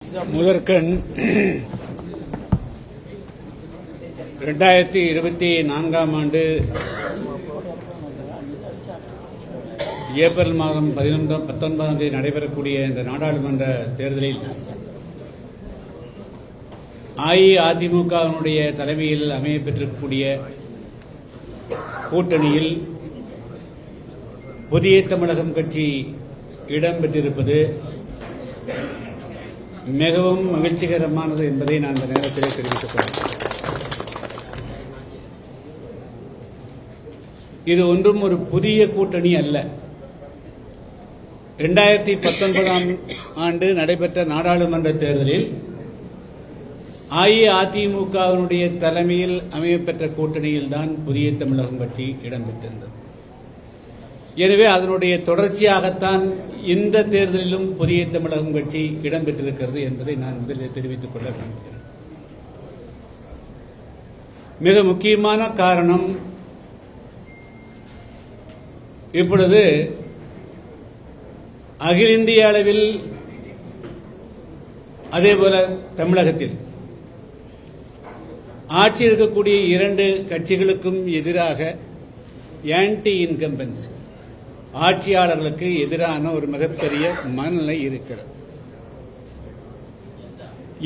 முதற்கண் 2024 ஆண்டு ஏப்ரல் மாதம் 19ஆம் தேதி நடைபெறக்கூடிய இந்த நாடாளுமன்ற தேர்தலில் அஇஅதிமுகவினுடைய தலைமையில் அமையப்பெற்றிருக்கக்கூடிய கூட்டணியில் புதிய தமிழகம் கட்சி இடம்பெற்றிருப்பது மிகவும் மகிழ்ச்சிகரமானது என்பதை நான் இந்த நேரத்தில் தெரிவித்துக் கொள்கிறேன். இது ஒன்றும் ஒரு புதிய கூட்டணி அல்ல. 2019ஆம் ஆண்டு நடைபெற்ற நாடாளுமன்ற தேர்தலில் அஇஅதிமுகவினுடைய தலைமையில் அமையப்பெற்ற கூட்டணியில்தான் புதிய தமிழகம் கட்சி இடம்பெற்றிருந்தது. எனவே அதனுடைய தொடர்ச்சியாகத்தான் இந்த தேர்தலிலும் புதிய தமிழகம் கட்சி இடம்பெற்றிருக்கிறது என்பதை நான் முதலில் தெரிவித்துக் கொள்ள விரும்புகிறேன். மிக முக்கியமான காரணம், இப்பொழுது அகில இந்திய அளவில் அதேபோல தமிழகத்தில் ஆட்சி இருக்கக்கூடிய இரண்டு கட்சிகளுக்கும் எதிராக ஆன்டி இன்கம்பன்சி, ஆட்சியாளர்களுக்கு எதிரான ஒரு மிகப்பெரிய மனநிலை இருக்கிறது.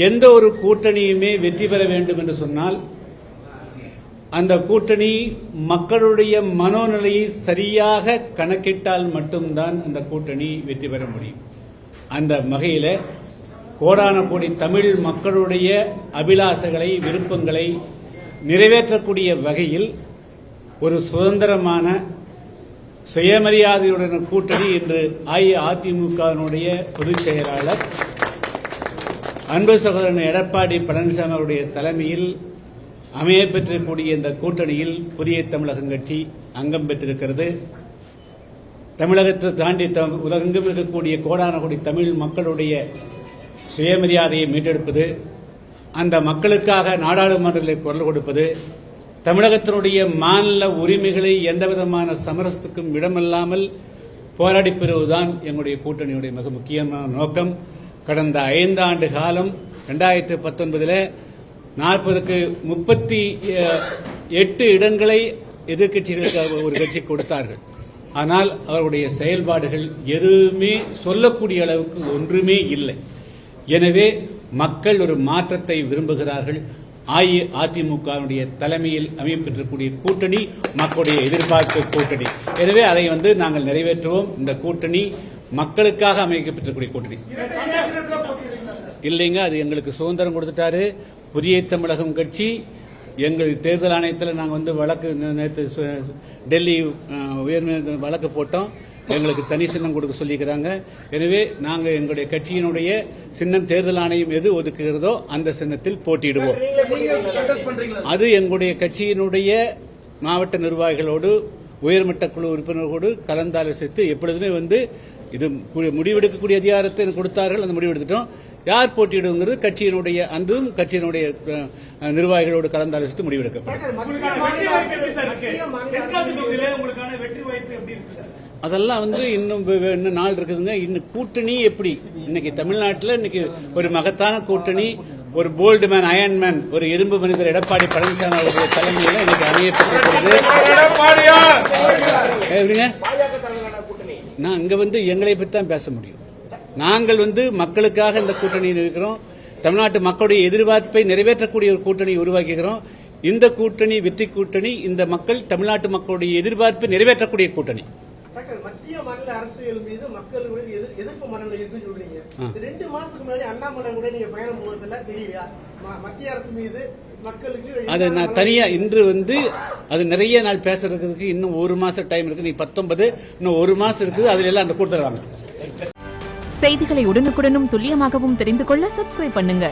எந்த ஒரு கூட்டணியுமே வெற்றி பெற வேண்டும் என்று சொன்னால் அந்த கூட்டணி மக்களுடைய மனோநிலையை சரியாக கணக்கிட்டால் மட்டும்தான் அந்த கூட்டணி வெற்றி பெற முடியும். அந்த வகையில் கோடான கோடி தமிழ் மக்களுடைய அபிலாசைகளை, விருப்பங்களை நிறைவேற்றக்கூடிய வகையில் ஒரு சுதந்திரமான சுயமரியாதையுடன் கூட்டணி இன்று அஇஅதிமுகவினுடைய பொதுச் செயலாளர் அன்பு சகோதரன் எடப்பாடி பழனிசாமி அவருடைய தலைமையில் அமையப்பெற்றிருக்கக்கூடிய இந்த கூட்டணியில் புதிய தமிழகம் கட்சி அங்கம் பெற்றிருக்கிறது. தமிழகத்தை தாண்டி உலகெங்கும் இருக்கக்கூடிய கோடான கோடி தமிழ் மக்களுடைய சுயமரியாதையை மீட்டெடுப்பது, அந்த மக்களுக்காக நாடாளுமன்றத்தில் குரல் கொடுப்பது, தமிழகத்தினுடைய மாநில உரிமைகளை எந்தவிதமான சமரசத்துக்கும் இடமில்லாமல் போராடி பெறுவதுதான் எங்களுடைய கூட்டணியுடைய மிக முக்கியமான நோக்கம். கடந்த 5 ஆண்டு காலம் 2019 40க்கு 38 இடங்களை எதிர்க்கட்சிகளுக்கு ஒரு கட்சி கொடுத்தார்கள். ஆனால் அவருடைய செயல்பாடுகள் எதுவுமே சொல்லக்கூடிய அளவுக்கு ஒன்றுமே இல்லை. எனவே மக்கள் ஒரு மாற்றத்தை விரும்புகிறார்கள். அஇஅதிமுகவுடைய தலைமையில் அமையப்பெற்றக்கூடிய கூட்டணி மக்களுடைய எதிர்பார்ப்பு கூட்டணி. எனவே அதை நாங்கள் நிறைவேற்றுவோம். இந்த கூட்டணி மக்களுக்காக அமைக்கப்பட்டிருக்கக்கூடிய கூட்டணி இல்லைங்க. அது எங்களுக்கு சுதந்திரம் கொடுத்துட்டாரு. புதிய தமிழகம் கட்சி எங்கள் தேர்தல் ஆணையத்தில் நாங்கள் வழக்கு நேற்று டெல்லி உயர்நீதிமன்ற வழக்கு போட்டோம். எங்களுக்கு தனி சின்னம் கொடுக்க சொல்லிக்கிறாங்க. எனவே நாங்கள் எங்களுடைய கட்சியினுடைய சின்னம் தேர்தல் ஆணையம் எது ஒதுக்குகிறதோ அந்த சின்னத்தில் போட்டியிடுவோம். அது எங்களுடைய கட்சியினுடைய மாவட்ட நிர்வாகிகளோடு, உயர்மட்ட குழு உறுப்பினர்களோடு கலந்தாலோசித்து எப்பொழுதுமே இது முடிவெடுக்கக்கூடிய அதிகாரத்தை கொடுத்தார்கள். அந்த முடிவெடுத்துட்டோம். யார் போட்டியிடுங்கிறது கட்சியினுடைய கட்சியினுடைய நிர்வாகிகளோடு கலந்தாலோசித்து முடிவெடுக்கப்படும். அதெல்லாம் இன்னும் நாள் இருக்குதுங்க. இன்னும் கூட்டணி எப்படி இன்னைக்கு தமிழ்நாட்டில் இன்னைக்கு ஒரு மகத்தான கூட்டணி, ஒரு போல்டு மேன், அயன் மேன், ஒரு இரும்பு மனிதர் எடப்பாடி பழனிசாமி அவருடைய தலைமையில் இன்னைக்கு அமையப்பட்டிருக்கிறது. நான் இங்க எங்களை பற்றி தான் பேச முடியும். நாங்கள் மக்களுக்காக இந்த கூட்டணியில் இருக்கிறோம். தமிழ்நாட்டு மக்களுடைய எதிர்பார்ப்பை நிறைவேற்றக்கூடிய ஒரு கூட்டணியை உருவாக்குகிறோம். இந்த கூட்டணி வெற்றி கூட்டணி. இந்த மக்கள் தமிழ்நாட்டு மக்களுடைய எதிர்பார்ப்பை நிறைவேற்றக்கூடிய கூட்டணி. மத்திய மாநில அரசியல் மீது மக்களுடைய எதிர்ப்பு மனநிலை இருக்குன்னு சொல்றீங்க. 2 மாசத்துக்கு முன்னாடி அண்ணாமலை கூட நீங்க பயணம் போவதில்ல, தெரியலையா? மத்திய அரசு மீது மக்களுக்கு அது நான் தனியா இன்று அது நிறைய நாள் பேசுறதுக்கு இன்னும் 1 மாசம் டைம் இருக்கு. நீ 19 இன்னும் 1 மாசம் இருக்குது. அதுல எல்லாம் அந்த கூட்டத்தில் வாங்க. செய்திகளை உடனுக்குடனும் துல்லியமாகவும் தெரிந்து கொள்ள சப்ஸ்கிரைப் பண்ணுங்க.